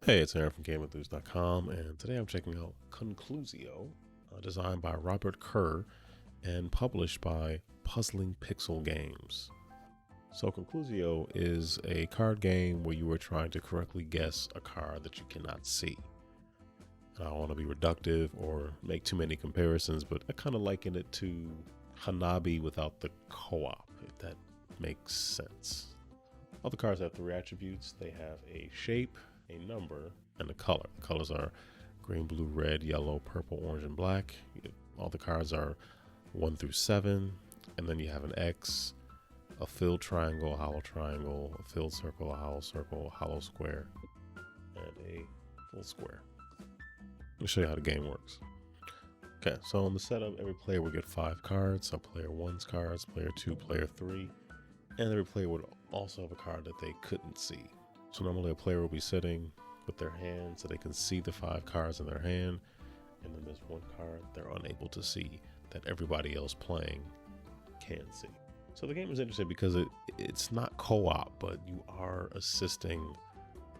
Hey, it's Aaron from GameEnthus.com, and today I'm checking out Concluzio, designed by Robert Kerr and published by Puzzling Pixel Games. So Concluzio is a card game where you are trying to correctly guess a card that you cannot see. And I don't want to be reductive or make too many comparisons, but I kind of liken it to Hanabi without the co-op, if that makes sense. All the cards have three attributes. They have a shape, a number, and a color. The colors are green, blue, red, yellow, purple, orange, and black. All the cards are 1 through 7, and then you have an X, a filled triangle, a hollow triangle, a filled circle, a hollow square, and a full square. Let me show you how the game works. Okay, so in the setup, every player will get 5 cards. So player 1's cards, player 2, player 3, and every player would also have a card that they couldn't see. So normally a player will be sitting with their hand so they can see the 5 cards in their hand, and then there's one card they're unable to see that everybody else playing can see. So the game is interesting because it's not co-op, but you are assisting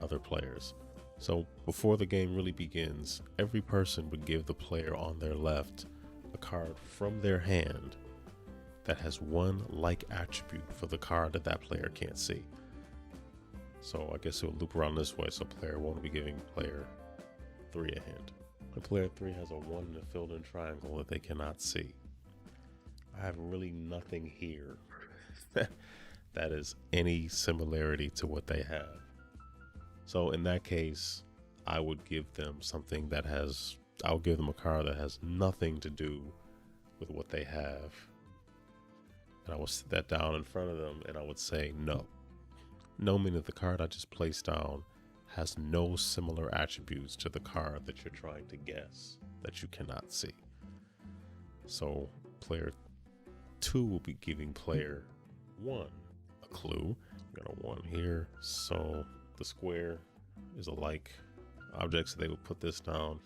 other players. So before the game really begins, every person would give the player on their left a card from their hand that has one like attribute for the card that that player can't see. So I guess it will loop around this way. So player 1 will be giving player 3 a hint. And player 3 has a 1 in a filled in triangle that they cannot see. I have really nothing here that is any similarity to what they have. So in that case, I would give them something that has, I would give them a card that has nothing to do with what they have. And I would sit that down in front of them and I would say no. No meaning that the card I just placed down has no similar attributes to the card that you're trying to guess that you cannot see. So player 2 will be giving player 1 a clue. We got a 1 here. So the square is a like object. So they would put this down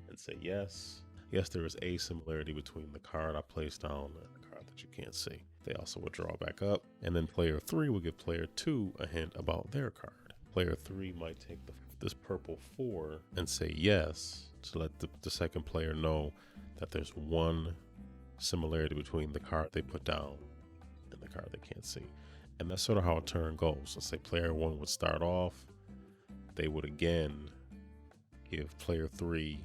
and say yes. Yes, there is a similarity between the card I placed down and the card that you can't see. They also would draw back up, and then player 3 will give player 2 a hint about their card. Player 3 might take this purple 4 and say yes to let the second player know that there's one similarity between the card they put down and the card they can't see. And that's sort of how a turn goes. Let's say player 1 would start off. They would again give player 3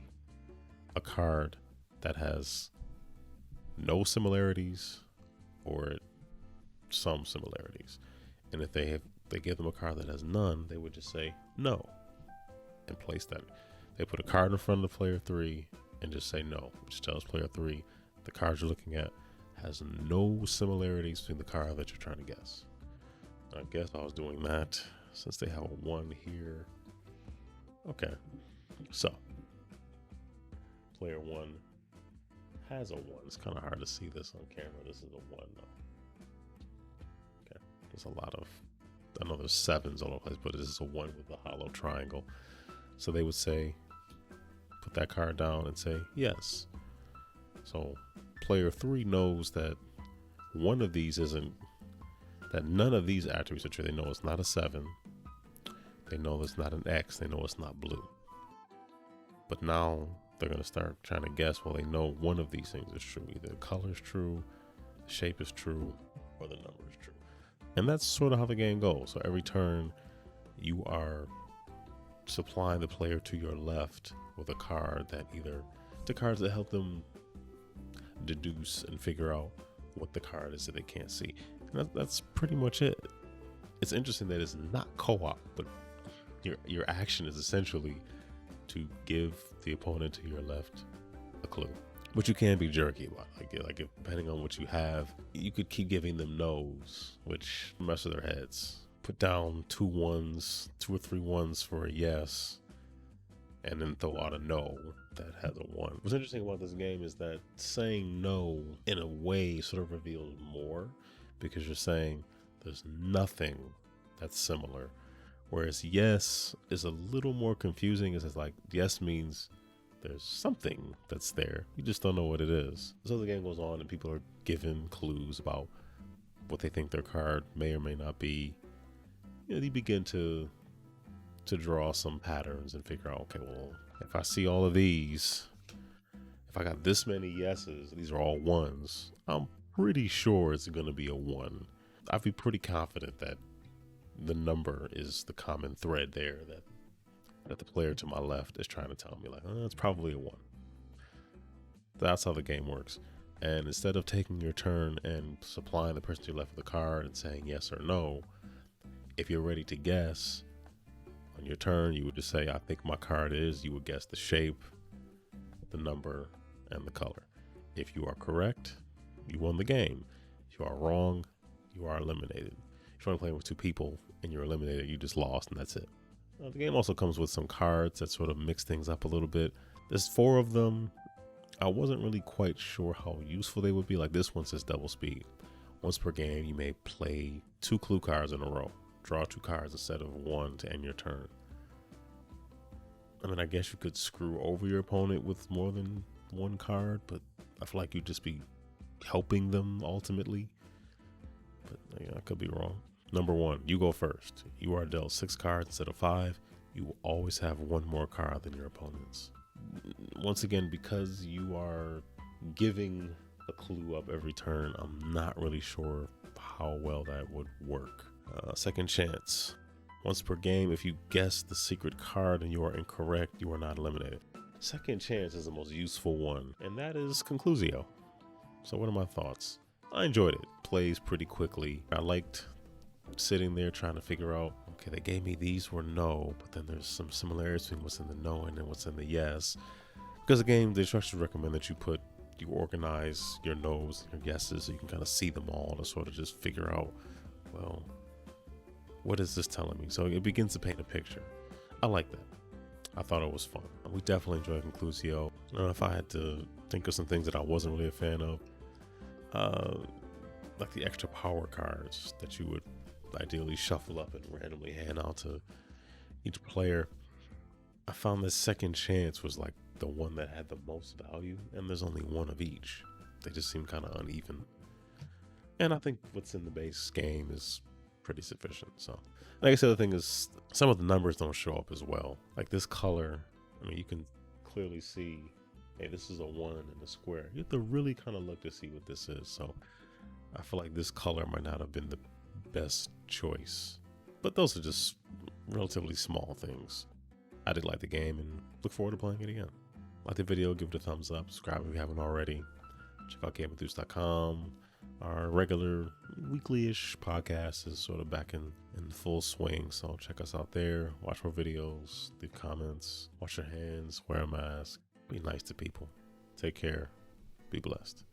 a card that has no similarities or some similarities. And if they give them a card that has none, they would just say no and place that. They put a card in front of the player 3 and just say no, which tells player 3 the card you're looking at has no similarities between the card that you're trying to guess. I guess I was doing that since they have a 1 here. Okay, so player 1 has a 1. It's kind of hard to see this on camera. This is a 1 though. Okay, there's a lot of, I know there's 7s all over the place, but this is a 1 with a hollow triangle. So they would say, put that card down and say yes. So player 3 knows that one of these isn't, that none of these attributes are true. They know it's not a 7. They know it's not an X. They know it's not blue. But now they're going to start trying to guess. Well, they know one of these things is true. Either the color is true, the shape is true, or the number is true. And that's sort of how the game goes. So every turn you are supplying the player to your left with a card that either, the cards that help them deduce and figure out what the card is that they can't see. And that's pretty much it. It's interesting that it's not co-op, but your action is essentially to give the opponent to your left a clue. But you can be jerky about it. Like depending on what you have, you could keep giving them no's, which mess with their heads. Put down 2 or 3 ones for a yes, and then throw out a no that has a 1. What's interesting about this game is that saying no in a way sort of reveals more, because you're saying there's nothing that's similar. Whereas yes is a little more confusing. It's like yes means there's something that's there. You just don't know what it is. So the game goes on and people are given clues about what they think their card may or may not be. You know, they begin to to draw some patterns and figure out, okay, well, if I see all of these, if I got this many yeses, these are all ones, I'm pretty sure it's going to be a 1. I'd be pretty confident that the number is the common thread there that the player to my left is trying to tell me, like, oh, it's probably a 1. That's how the game works. And instead of taking your turn and supplying the person to your left with a card and saying yes or no, if you're ready to guess, on your turn, you would just say, I think my card is, you would guess the shape, the number, and the color. If you are correct, you won the game. If you are wrong, you are eliminated. If you're only playing with 2 people and you're eliminated, you just lost and that's it. The game also comes with some cards that sort of mix things up a little bit. There's 4 of them. I wasn't really quite sure how useful they would be. Like this one says double speed. Once per game, you may play 2 clue cards in a row. Draw 2 cards instead of 1 to end your turn. I mean, I guess you could screw over your opponent with more than 1 card, but I feel like you'd just be helping them ultimately. But yeah, I could be wrong. Number 1, you go first. You are dealt 6 cards instead of 5. You will always have 1 more card than your opponents. Once again, because you are giving a clue up every turn, I'm not really sure how well that would work. Second chance. Once per game, if you guess the secret card and you are incorrect, you are not eliminated. Second chance is the most useful one, and that is Concluzio. So what are my thoughts? I enjoyed it. Plays pretty quickly. I liked sitting there trying to figure out, okay, they gave me these were no, but then there's some similarities between what's in the no and then what's in the yes. Because the game, the instructions recommend that you organize your no's, your yeses, so you can kind of see them all to sort of just figure out, well, what is this telling me? So it begins to paint a picture. I like that. I thought it was fun. We definitely enjoyed Concluzio. If I had to think of some things that I wasn't really a fan of, like the extra power cards that you would ideally shuffle up and randomly hand out to each player. I found this second chance was like the one that had the most value, and there's only 1 of each. They just seem kind of uneven. And I think what's in the base game is pretty sufficient. So, like I said, the thing is, some of the numbers don't show up as well. Like this color, I mean, you can clearly see, hey, this is a 1 in a square. You have to really kind of look to see what this is. So I feel like this color might not have been the best choice, but those are just relatively small things. I did like the game and look forward to playing it again. Like the video, give it a thumbs up, subscribe if you haven't already. Check out GameEnthus.com. Our regular weekly-ish podcast is sort of back in full swing, so check us out there. Watch more videos, leave comments, wash your hands, wear a mask, be nice to people. Take care. Be blessed.